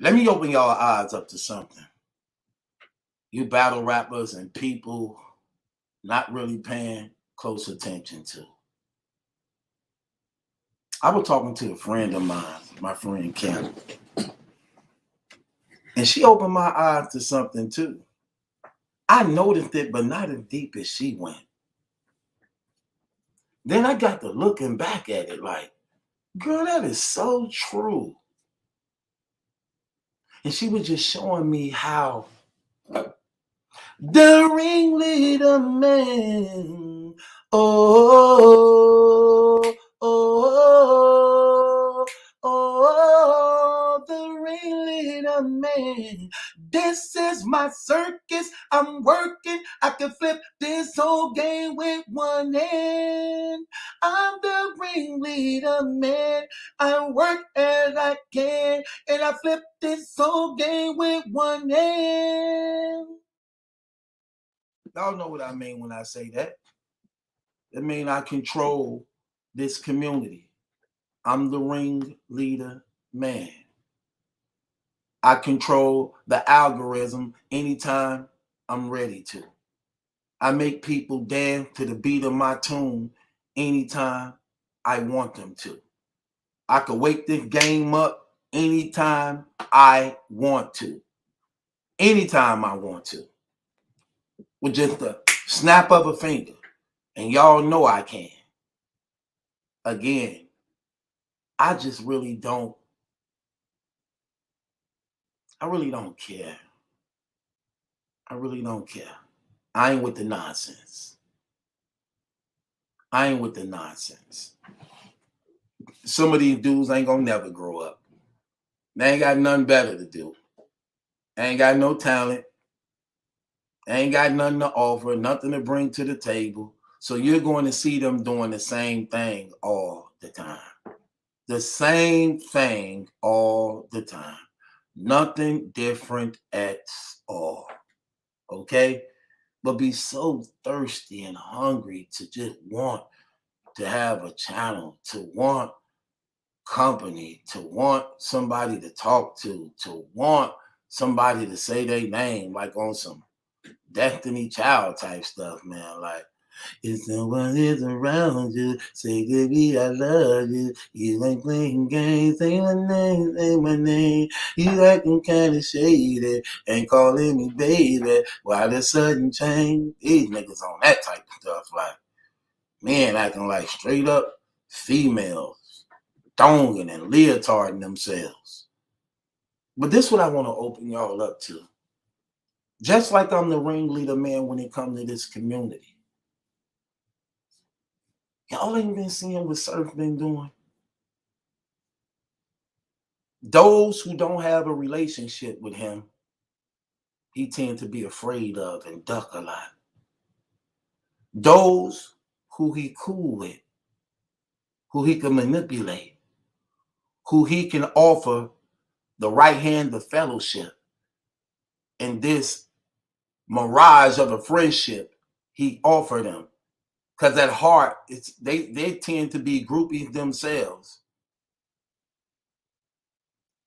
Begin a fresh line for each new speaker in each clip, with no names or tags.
Let me open y'all eyes up to something. You battle rappers and people not really paying close attention to. I was talking to a friend of mine, my friend Kim, and she opened my eyes to something too. I noticed it, but not as deep as she went. Then I got to looking back at it like, girl, that is so true. And she was just showing me how the ringleader man, oh, oh, oh, the ringleader man. This is my circus. I'm working. I can flip this whole game with one hand. I'm the ringleader man. I work as I can, and I flip this whole game with one hand. Y'all know what I mean when I say that. It means I control this community. I'm the ringleader man. I control the algorithm anytime I'm ready to. I make people dance to the beat of my tune anytime I want them to. I could wake this game up anytime I want to. Anytime I want to. With just the snap of a finger. And y'all know I can. Again, I just really don't care. I really don't care. I ain't with the nonsense. I ain't with the nonsense. Some of these dudes ain't gonna never grow up. They ain't got nothing better to do. They ain't got no talent. They ain't got nothing to offer, nothing to bring to the table. So you're going to see them doing the same thing all the time. The same thing all the time. Nothing different at all. Okay? But be so thirsty and hungry to just want to have a channel, to want company, to want somebody to talk to want somebody to say their name, like on some Destiny Child type stuff, man. Like, if someone is around you, say to me, I love you. You ain't playing games, say my name, say my name. You acting kind of shady and calling me baby. Why the sudden change? These niggas on that type of stuff. Like, men acting like straight up females, donging and leotarding themselves. But this is what I want to open y'all up to. Just like I'm the ringleader man when it comes to this community. Y'all ain't been seeing what Surf been doing. Those who don't have a relationship with him, he tend to be afraid of and duck a lot. Those who he cool with, who he can manipulate, who he can offer the right hand of fellowship in this mirage of a friendship, he offered them. Because at heart, they tend to be groupies themselves.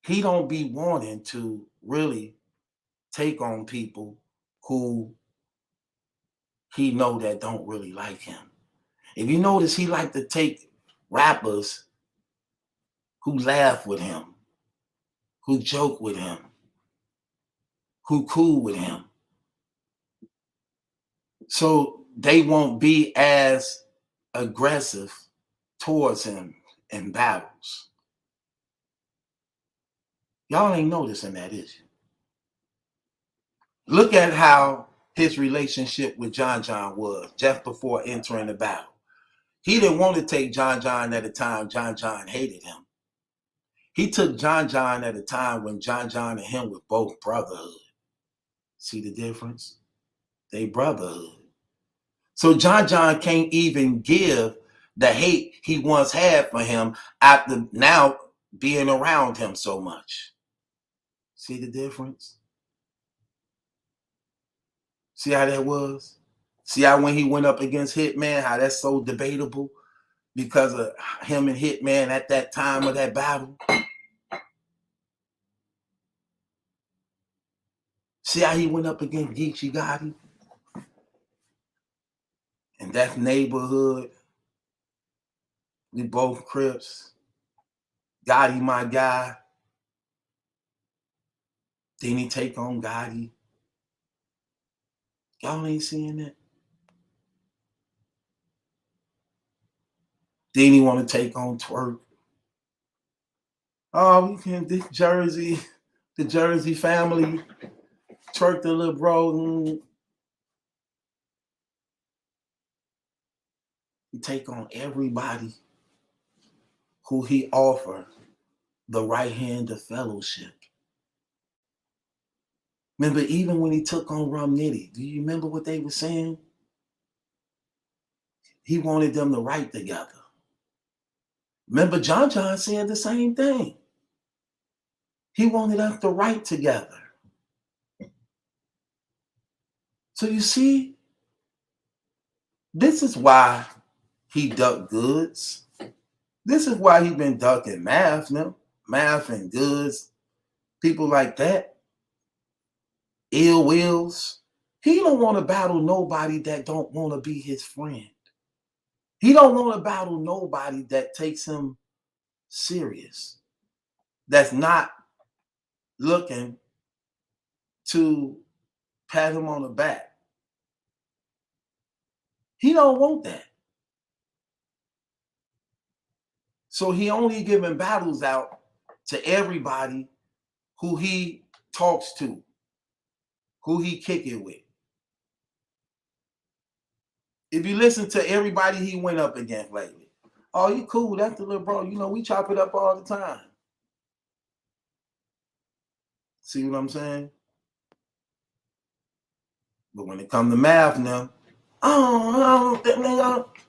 He don't be wanting to really take on people who he know that don't really like him. If you notice, he like to take rappers who laugh with him, who joke with him, who cool with him. So they won't be as aggressive towards him in battles. Y'all ain't noticing that, is you? Look at how his relationship with John John was just before entering the battle. He didn't want to take John John at a time John John hated him. He took John John at a time when John John and him were both brotherhood. See the difference? They brotherhood. So John John can't even give the hate he once had for him after now being around him so much. See the difference? See how that was? See how when he went up against Hitman, how that's so debatable because of him and Hitman at that time of that battle? See how he went up against Geechee Gotti? And that neighborhood, we both Crips. Gotti, my guy. Then he take on Gotti. Y'all ain't seeing that? Then he want to take on Twerk. Oh, you can the Jersey family, Twerk the little bro. He take on everybody who he offer the right hand of fellowship. Remember, even when he took on Rum Nitty, do you remember what they were saying? He wanted them to write together. Remember, John said the same thing. He wanted us to write together. So you see, this is why he ducked Goods. This is why he been ducking Math now. Math and Goods, people like that. Ill Wills. He don't want to battle nobody that don't want to be his friend. He don't want to battle nobody that takes him serious. That's not looking to pat him on the back. He don't want that. So he only giving battles out to everybody who he talks to, who he kick it with. If you listen to everybody he went up against lately, oh, you cool, that's the little bro. You know, we chop it up all the time. See what I'm saying? But when it comes to Math now,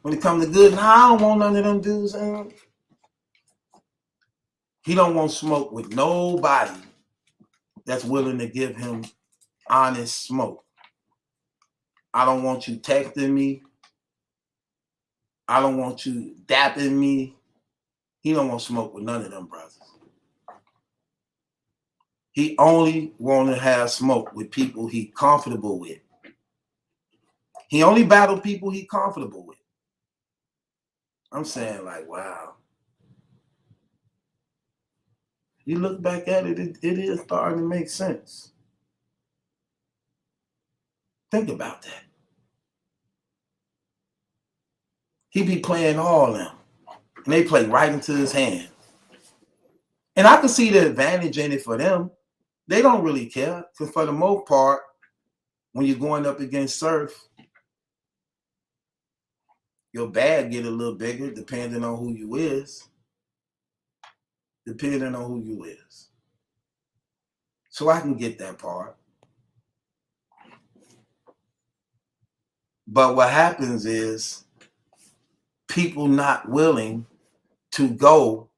when it comes to Good, I don't want none of them dudes. He don't want smoke with nobody that's willing to give him honest smoke. I don't want you texting me. I don't want you dapping me. He don't want smoke with none of them brothers. He only want to have smoke with people he comfortable with. He only battle people he comfortable with. I'm saying, like, wow. You look back at it, it is starting to make sense. Think about that. He be playing all them, and they play right into his hand. And I can see the advantage in it for them. They don't really care, because for the most part, when you're going up against Surf, your bag get a little bigger depending on who you is. Depending on who you is. So I can get that part. But what happens is people not willing to go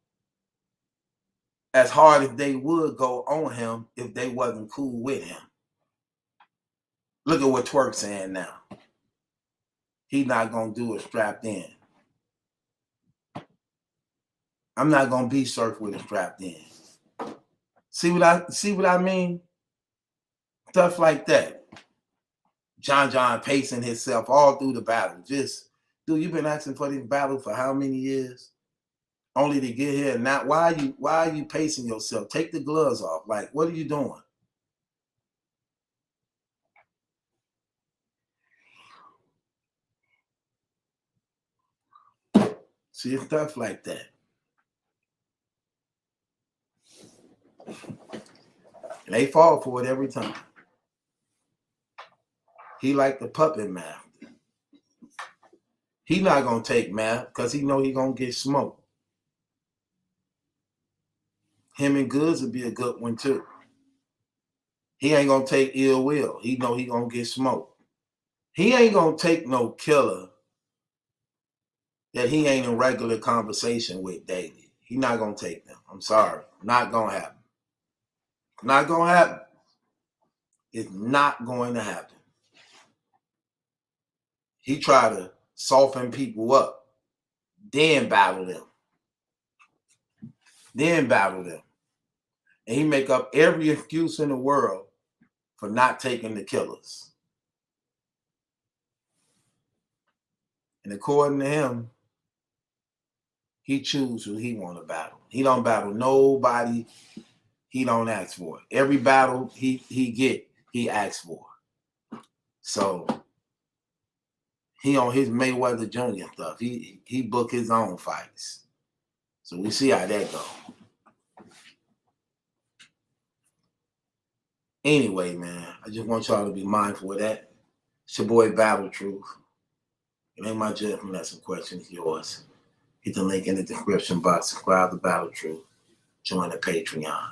as hard as they would go on him if they wasn't cool with him. Look at what Twerk's saying now. He's not going to do it strapped in. I'm not going to be Surf with it strapped in. See what I mean? Stuff like that. John pacing himself all through the battle. Just, dude, you've been asking for this battle for how many years? Only to get here. Now, why are you pacing yourself? Take the gloves off. Like, what are you doing? See, stuff like that. And they fall for it every time. He like the puppet Math. He not gonna take Math because he know he gonna get smoked. Him and Goods would be a good one too. He ain't gonna take Ill Will. He know he gonna get smoked. He ain't gonna take no killer that he ain't in regular conversation with daily. He not gonna take them. I'm sorry. Not gonna happen. Not gonna happen. It's not going to happen. He try to soften people up, then battle them. And he make up every excuse in the world for not taking the killers. And according to him, he chooses who he want to battle. He don't battle nobody he don't ask for. Every battle he get, he asks for. So he on his Mayweather Jr. stuff. He book his own fights. So we see how that go. Anyway, man, I just want y'all to be mindful of that. It's your boy Battle Truth. It ain't my judgment. That's some questions yours. Hit the link in the description box. Subscribe to Battle Truth. Join the Patreon.